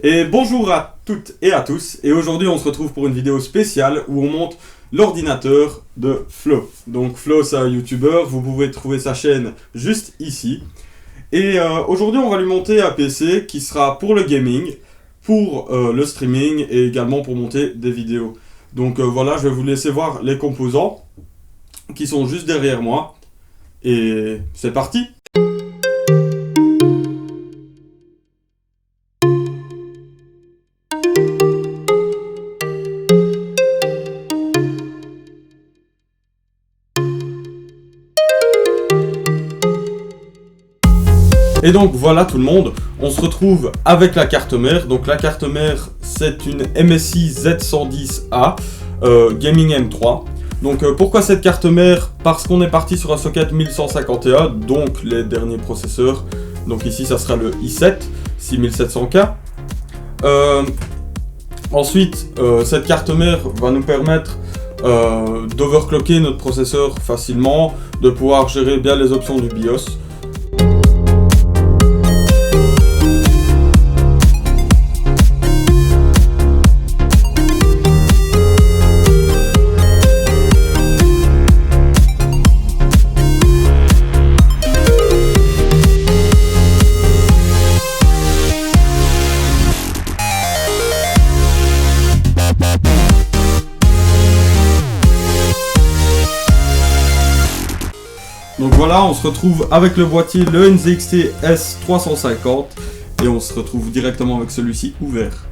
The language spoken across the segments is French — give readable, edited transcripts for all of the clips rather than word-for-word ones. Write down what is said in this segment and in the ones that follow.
Et bonjour à toutes et à tous, et aujourd'hui on se retrouve pour une vidéo spéciale où on monte l'ordinateur de Flo. Donc Flo c'est un youtubeur, vous pouvez trouver sa chaîne juste ici. Et aujourd'hui on va lui monter un PC qui sera pour le gaming, pour le streaming et également pour monter des vidéos. Donc voilà, je vais vous laisser voir les composants qui sont juste derrière moi. Et c'est parti! Et donc voilà tout le monde, on se retrouve avec la carte mère. Donc la carte mère c'est une MSI Z110A Gaming M3. Donc pourquoi cette carte mère? Parce qu'on est parti sur un socket 1151, donc les derniers processeurs. Donc ici ça sera le i7 6700K. Ensuite cette carte mère va nous permettre d'overclocker notre processeur facilement, de pouvoir gérer bien les options du BIOS. Donc voilà, on se retrouve avec le boîtier, le NZXT S350, et on se retrouve directement avec celui-ci ouvert.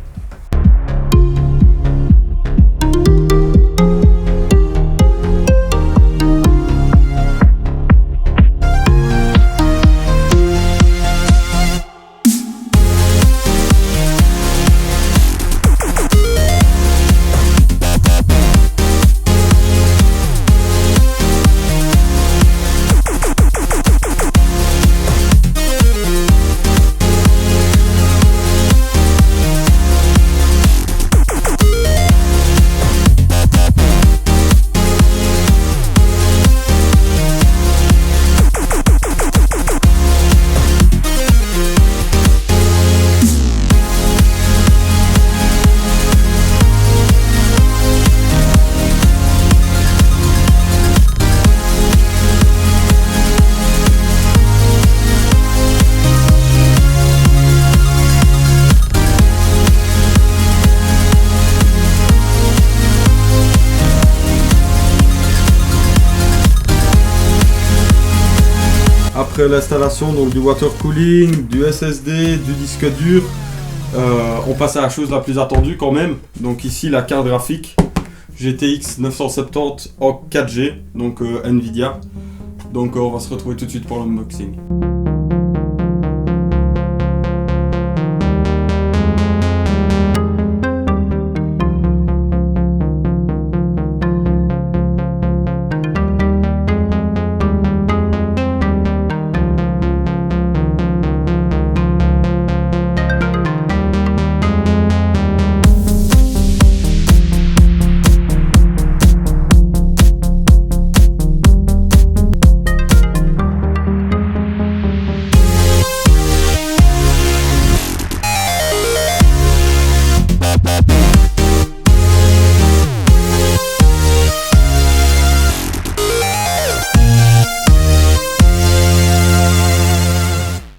Après l'installation donc du water cooling, du SSD, du disque dur, on passe à la chose la plus attendue quand même. Donc ici la carte graphique GTX 970 en 4G, donc Nvidia. Donc on va se retrouver tout de suite pour l'unboxing.